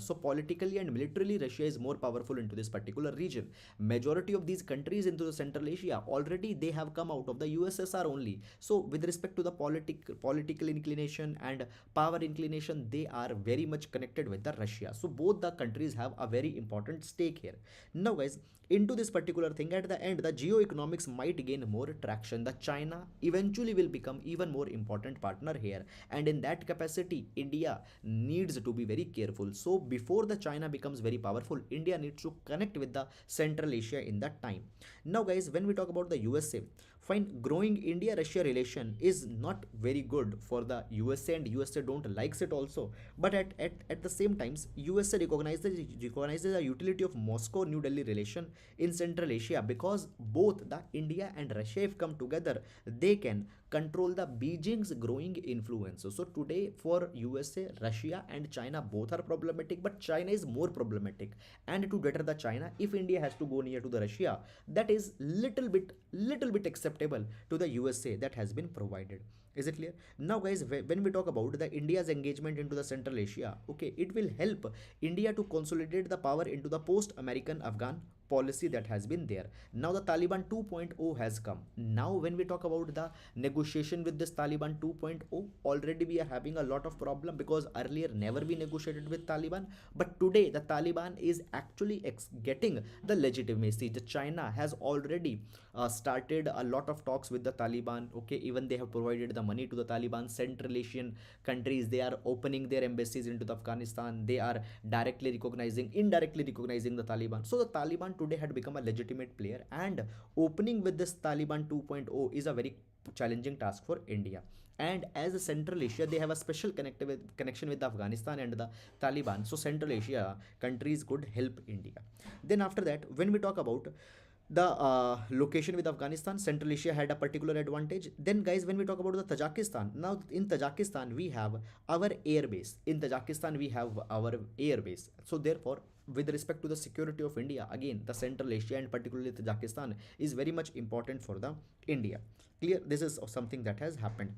So politically and militarily, Russia is more powerful into this particular region. Majority of these countries into the Central Asia, already they have come out of the USSR only. So with respect to the political inclination and power inclination, they are very much connected with the Russia. So both the countries have a very important stake here. Now guys, into this particular thing, at the end, the geo-economics might gain more traction. The China eventually will become even more important partner here, and in that capacity, India needs to be very careful. So before the China becomes very powerful, India needs to connect with the Central Asia in that time. Now guys, when we talk about the USA, fine, growing India-Russia relation is not very good for the USA, and USA don't likes it also. But at the same times, USA recognizes the utility of Moscow-New Delhi relation in Central Asia, because both the India and Russia, if come together, they can control the Beijing's growing influence. So today for USA, Russia and China both are problematic, but China is more problematic. And to better the China, if India has to go near to the Russia, that is little bit acceptable to the USA that has been provided. Is it clear? Now guys, when we talk about the India's engagement into the Central Asia, okay, it will help India to consolidate the power into the post-American Afghan policy that has been there. Now the Taliban 2.0 has come. Now when we talk about the negotiation with this Taliban 2.0, already we are having a lot of problem, because earlier never we negotiated with Taliban, but today the Taliban is actually getting the legitimacy. The China has already started a lot of talks with the Taliban. Okay, even they have provided the money to the Taliban. Central Asian countries, they are opening their embassies into the Afghanistan. They are directly recognizing, indirectly recognizing the Taliban. So the Taliban today had become a legitimate player, and opening with this Taliban 2.0 is a very challenging task for India. And as a Central Asia, they have a special connection with Afghanistan and the Taliban. So Central Asia countries could help India. Then after that, when we talk about the location with Afghanistan, Central Asia had a particular advantage. Then guys, when we talk about the Tajikistan, now in Tajikistan we have our air base. In Tajikistan we have our air base. So therefore, with respect to the security of India, again the Central Asia and particularly Tajikistan is very much important for the India. Clear? This is something that has happened.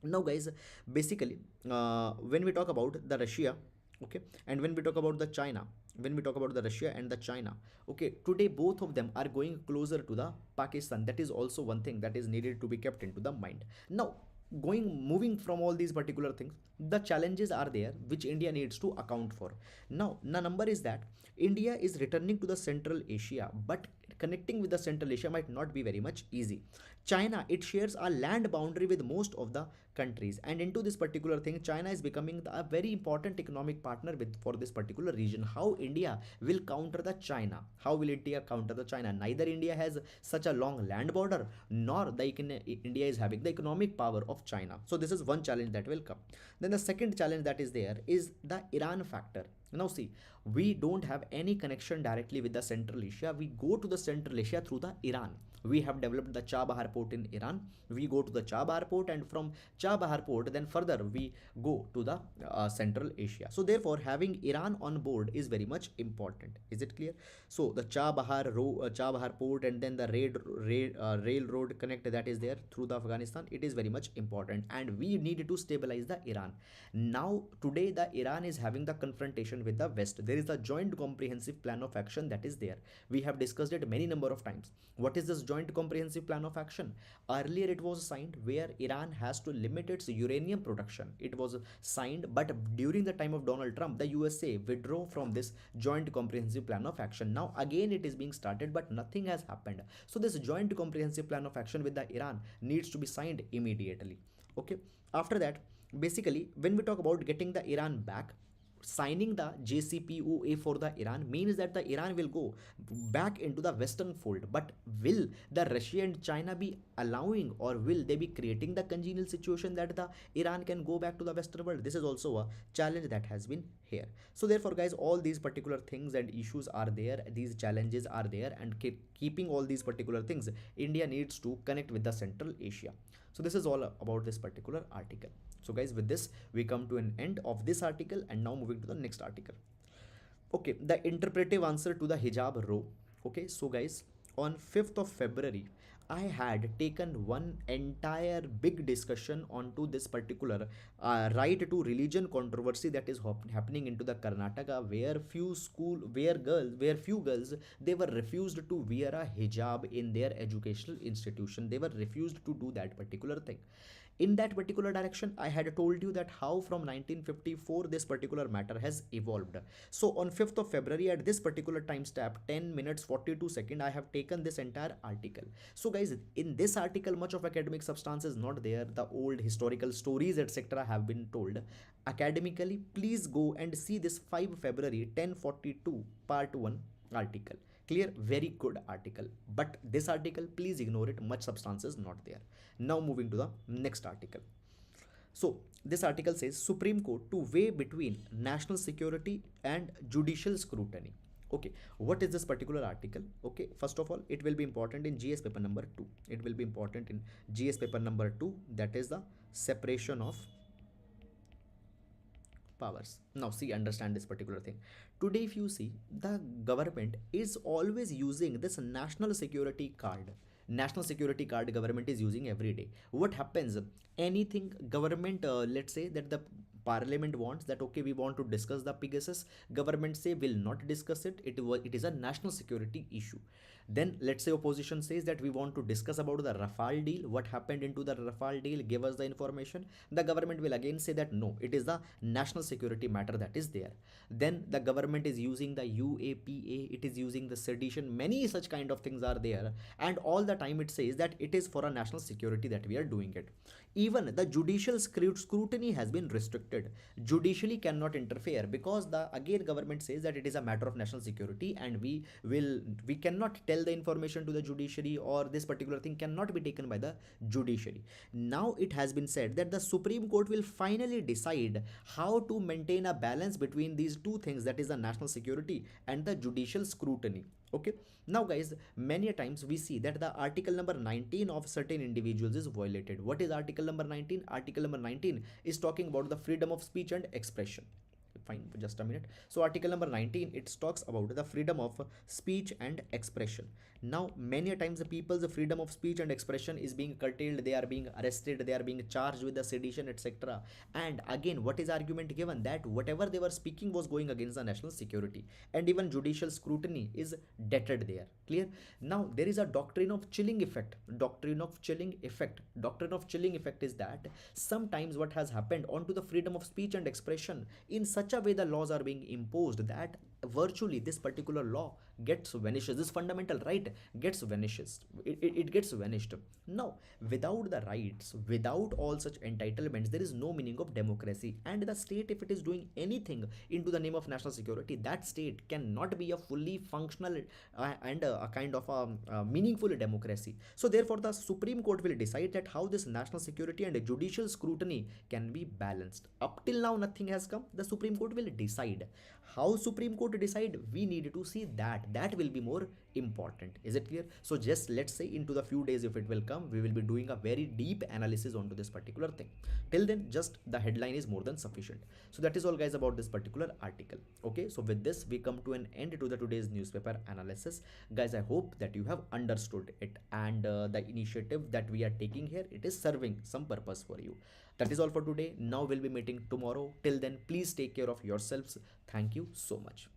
Now guys, basically when we talk about the Russia, okay, and when we talk about the China, when we talk about the Russia and the China, okay, today both of them are going closer to the Pakistan. That is also one thing that is needed to be kept into the mind. Now moving from all these particular things, the challenges are there which India needs to account for. Now the number is that India is returning to the Central Asia, but connecting with the Central Asia might not be very much easy. China, it shares a land boundary with most of the countries, and into this particular thing, China is becoming a very important economic partner with for this particular region. How India will counter the China? How will India counter the China? Neither India has such a long land border, nor India is having the economic power of China. So this is one challenge that will come. Then the second challenge that is there is the Iran factor. Now see, we don't have any connection directly with the Central Asia. We go to the Central Asia through the Iran. We have developed the Chabahar port in Iran. We go to the Chabahar port, and from Chabahar port, then further we go to the Central Asia. So therefore, having Iran on board is very much important. Is it clear? So the Chabahar port, and then the railroad connect that is there through the Afghanistan, it is very much important, and we need to stabilize the Iran. Now today the Iran is having the confrontation with the West. There is a joint comprehensive plan of action that is there. We have discussed it many number of times. What is this joint comprehensive plan of action? Earlier it was signed where Iran has to limit its uranium production. It was signed, but during the time of Donald Trump, the USA withdrew from this joint comprehensive plan of action. Now again it is being started, but nothing has happened. So this joint comprehensive plan of action with the Iran needs to be signed immediately. Okay, after that, basically when we talk about getting the Iran back, signing the JCPOA for the Iran means that the Iran will go back into the Western fold. But will the Russia and China be allowing, or will they be creating the congenial situation that the Iran can go back to the Western world? This is also a challenge that has been here. So therefore guys, all these particular things and issues are there, these challenges are there, and keeping all these particular things, India needs to connect with the Central Asia. So this is all about this particular article. So guys, with this we come to an end of this article, and now moving to the next article. Okay, the interpretive answer to the hijab row. Okay, so guys, on 5th of February, I had taken one entire big discussion onto this particular right to religion controversy that is happening into the Karnataka, where few girls, they were refused to wear a hijab in their educational institution. They were refused to do that particular thing. In that particular direction, I had told you that how from 1954 this particular matter has evolved. So on 5th of February at this particular time stamp, 10 minutes 42 seconds, I have taken this entire article. So guys, in this article much of academic substance is not there. The old historical stories etc. have been told. Academically, please go and see this 5 February 1042 part 1 article. Clear? Very good article. But this article, please ignore it. Much substance is not there. Now moving to the next article. So this article says Supreme Court to weigh between national security and judicial scrutiny. Okay, what is this particular article? Okay, first of all, it will be important in GS paper number 2. It will be important in GS paper number 2. That is the separation of powers. Now see, understand this particular thing. Today if you see, the government is always using this national security card. National security card government is using every day. What happens? Anything government, let's say that the parliament wants that okay, we want to discuss the Pegasus, government say will not discuss it, it is a national security issue. Then let's say opposition says that we want to discuss about the Rafale deal, what happened into the Rafale deal, give us the information. The government will again say that no, it is the national security matter that is there. Then the government is using the UAPA, it is using the sedition, many such kind of things are there, and all the time it says that it is for a national security that we are doing it. Even the judicial scrutiny has been restricted. Judicially cannot interfere because the again government says that it is a matter of national security, and we cannot tell the information to the judiciary, or this particular thing cannot be taken by the judiciary. Now it has been said that the Supreme Court will finally decide how to maintain a balance between these two things, that is the national security and the judicial scrutiny. Okay, now guys, many a times we see that the article number 19 of certain individuals is violated. What is article number 19? Article number 19 is talking about the freedom of speech and expression. Fine, just a minute. So article number 19, it talks about the freedom of speech and expression. Now many a times the people's freedom of speech and expression is being curtailed, they are being arrested, they are being charged with the sedition, etc. And again, what is argument given? That whatever they were speaking was going against the national security, and even judicial scrutiny is deterred there. Clear? Now there is a doctrine of chilling effect. Doctrine of chilling effect. Doctrine of chilling effect is that sometimes what has happened onto the freedom of speech and expression, in such a way the laws are being imposed that virtually this particular law gets vanishes, this fundamental right gets vanishes, it gets vanished. Now without the rights, without all such entitlements, there is no meaning of democracy, and the state, if it is doing anything into the name of national security, that state cannot be a fully functional and a kind of a meaningful democracy. So therefore the Supreme Court will decide that how this national security and judicial scrutiny can be balanced. Up till now nothing has come, the Supreme Court will decide. How Supreme Court decide, we need to see that will be more important. Is it clear? So just let's say into the few days, if it will come, we will be doing a very deep analysis onto this particular thing. Till then just the headline is more than sufficient. So that is all guys about this particular article. Okay, so with this we come to an end to the today's newspaper analysis. Guys, I hope that you have understood it, and the initiative that we are taking here, it is serving some purpose for you. That is all for today. Now we'll be meeting tomorrow. Till then, please take care of yourselves. Thank you so much.